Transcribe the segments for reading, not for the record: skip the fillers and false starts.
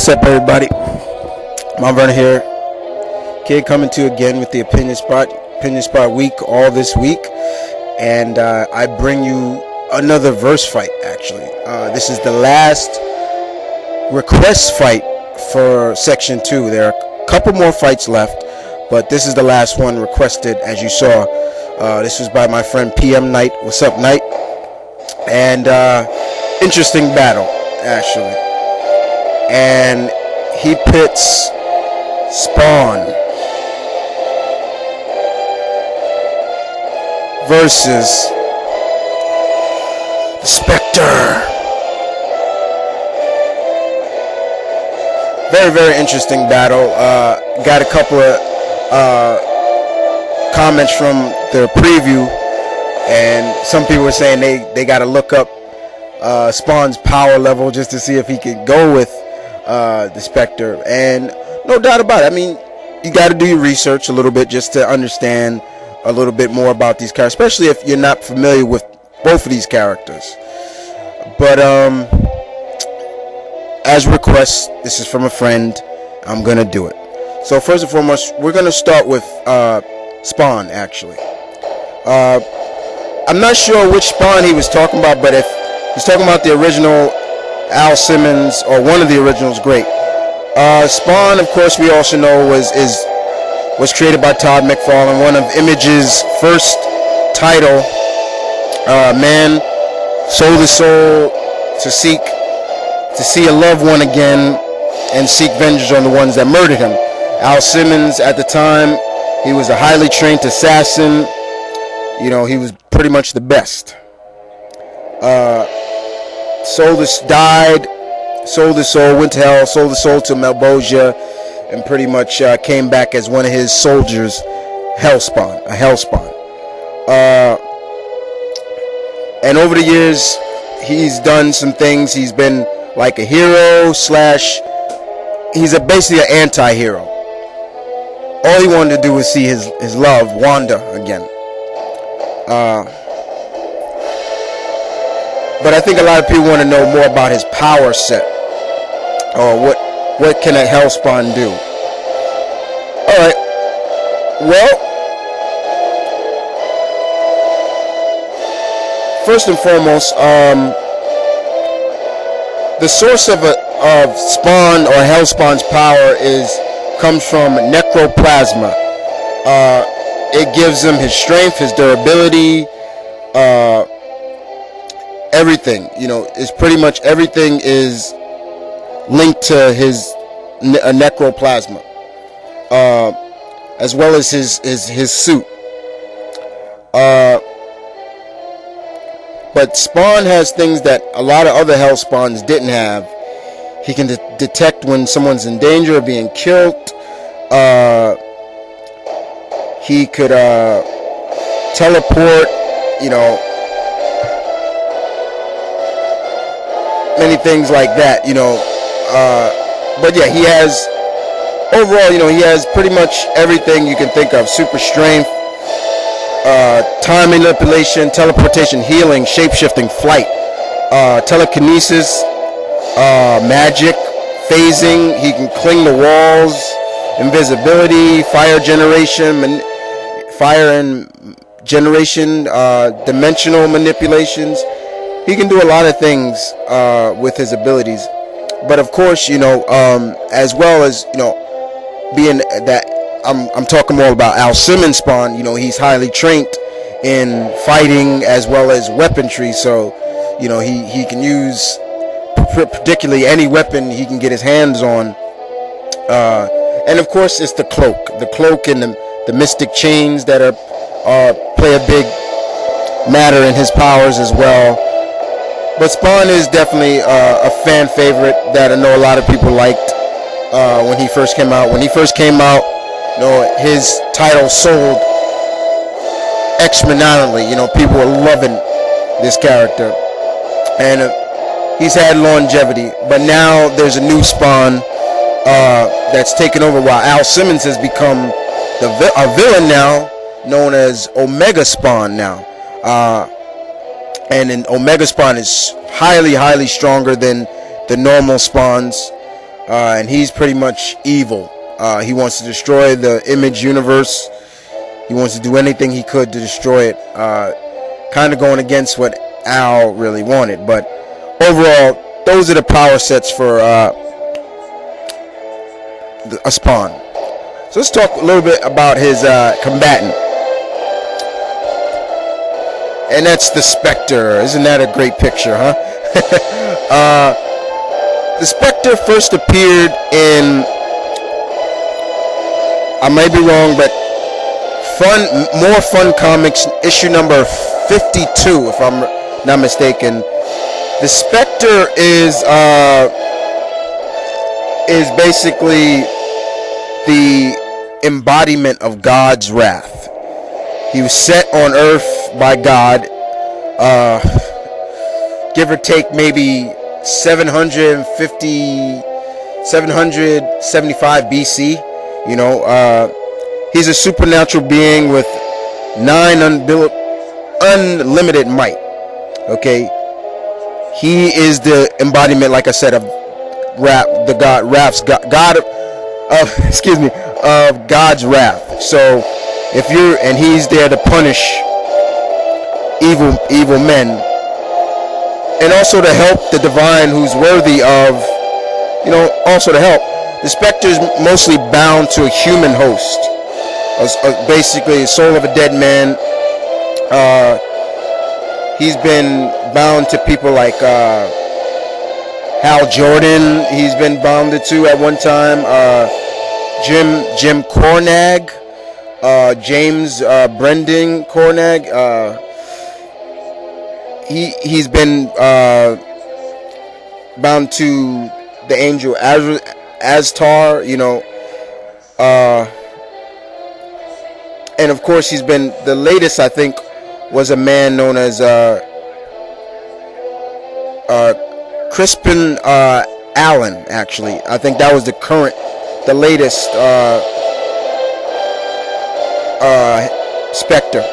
What's up, everybody? Mount Vernon here. Kid coming to you again with the Opinion Spot week, all this week. And I bring you another verse fight, actually. This is the last request fight for Section 2. There are a couple more fights left, but this is the last one requested, as you saw. This was by my friend PM Knight. What's up, Knight? And interesting battle, actually. And he pits Spawn versus the Spectre. Very, very interesting battle. Got a couple of comments from the preview, and some people were saying they got to look up Spawn's power level just to see if he could go with the Spectre. And no doubt about it, I mean, you got to do your research a little bit just to understand a little bit more about these characters, especially if you're not familiar with both of these characters. But as request, this is from a friend, I'm gonna do it. So first and foremost, we're gonna start with Spawn, actually. I'm not sure which Spawn he was talking about, but if he's talking about the original Al Simmons or one of the originals, great. Spawn, of course, we also know was created by Todd McFarlane, one of Image's first title. Man sold his soul to see a loved one again and seek vengeance on the ones that murdered him. Al Simmons, at the time, he was a highly trained assassin. You know, he was pretty much the best. Sold his soul, went to hell, sold his soul to Malbosia, and pretty much came back as one of his soldiers, a Hellspawn. And over the years, he's done some things. He's been like a hero / he's basically an anti-hero. All he wanted to do was see his love, Wanda, again. But I think a lot of people want to know more about his power set, or what can a Hellspawn do. All right. Well, first and foremost, the source of Spawn or Hellspawn's power comes from necroplasma. It gives him his strength, his durability, everything. You know, it's pretty much everything is linked to his necroplasma, as well as his suit. But Spawn has things that a lot of other Hellspawns didn't have. He can detect when someone's in danger of being killed. He could teleport, you know, many things like that, you know. But yeah, he has, overall, you know, he has pretty much everything you can think of. Super strength, time manipulation, teleportation, healing, shape-shifting, flight, telekinesis, magic, phasing. He can cling to walls, invisibility, fire and generation, dimensional manipulations. He can do a lot of things with his abilities. But of course, you know, as well as, you know, being that I'm talking more about Al Simmons Spawn, you know, he's highly trained in fighting as well as weaponry. So, you know, he can use particularly any weapon he can get his hands on. And of course, it's the cloak and the mystic chains that play a big matter in his powers as well. But Spawn is definitely a fan favorite that I know a lot of people liked when he first came out. When he first came out, you know, his title sold exponentially. You know, people were loving this character, and he's had longevity. But now there's a new Spawn that's taken over, while Al Simmons has become a villain now, known as Omega Spawn now. And an Omega Spawn is highly, highly stronger than the normal spawns. and he's pretty much evil. He wants to destroy the Image universe. He wants to do anything he could to destroy it. Kind of going against what Al really wanted, but overall, those are the power sets for a Spawn. So let's talk a little bit about his combatant, and that's the Spectre. Isn't that a great picture, huh? The Spectre first appeared in, I might be wrong, but More Fun Comics issue number 52, if I'm not mistaken. The Spectre is basically the embodiment of God's wrath. He was set on Earth by God, give or take maybe 775 BC. You know, he's a supernatural being with 9 unlimited might. Okay, he is the embodiment, like I said, of of God's wrath. So he's there to punish evil men, and also to help the divine who's worthy of, also to help. The Spectre is mostly bound to a human host, basically a soul of a dead man. He's been bound to people like Hal Jordan. He's been bounded to at one time. Jim Cornag, James Brendan Cornag. He's been bound to the angel Aztar, and of course he's been, the latest I think was a man known as Crispin Allen. Actually, I think that was the latest Spectre.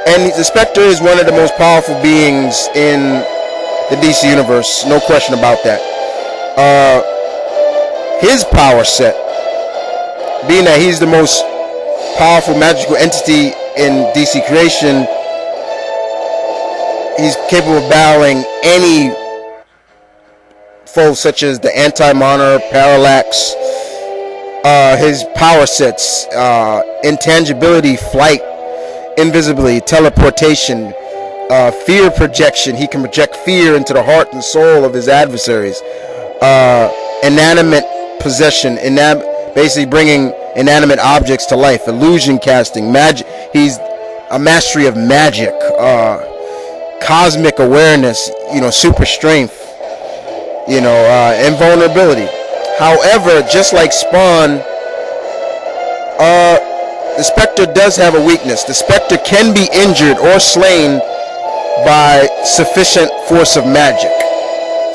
And the Spectre is one of the most powerful beings in the DC universe, no question about that. His power set, being that he's the most powerful magical entity in DC creation, he's capable of battling any foe such as the Anti-Monarch, Parallax. His power sets, intangibility, flight, invisibility, teleportation, fear projection. He can project fear into the heart and soul of his adversaries. Inanimate possession, basically bringing inanimate objects to life. Illusion casting, magic. He's a mastery of magic, cosmic awareness. Super strength. Invulnerability. However, just like Spawn, the Spectre does have a weakness. The Spectre can be injured or slain by sufficient force of magic,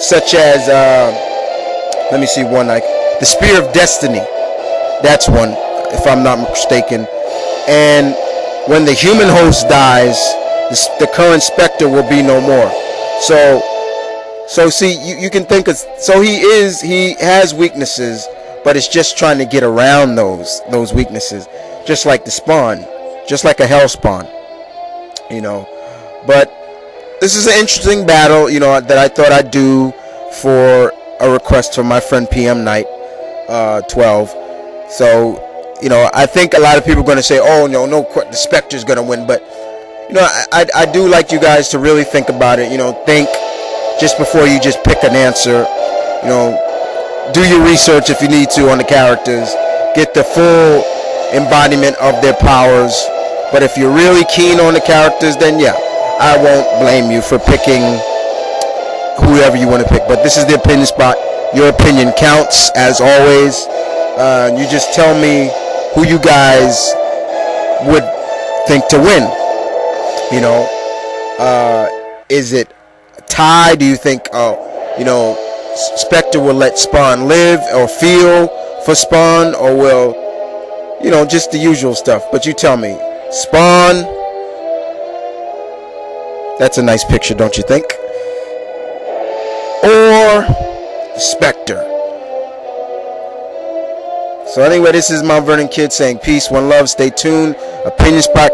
such as let me see one, like the Spear of Destiny. That's one, if I'm not mistaken. And when the human host dies, the current Spectre will be no more. So see, you can think of, so he has weaknesses, but it's just trying to get around those weaknesses, just like the Spawn, just like a Hell Spawn, But this is an interesting battle, that I thought I'd do for a request from my friend PM Knight 12. So, I think a lot of people are going to say, oh, no, the Spectre's going to win. But, I do like you guys to really think about it. Think just before you just pick an answer. Do your research if you need to on the characters. Get the full embodiment of their powers. But if you're really keen on the characters, then yeah, I won't blame you for picking whoever you want to pick. But this is the opinion spot. Your opinion counts, as always. You just tell me who you guys would think to win. Is it a tie? Do you think, Spectre will let Spawn live or feel for Spawn, or will, just the usual stuff? But you tell me. Spawn. That's a nice picture, don't you think? Spectre. So anyway, this is Mount Vernon Kid saying peace, one love, stay tuned. Opinion Spot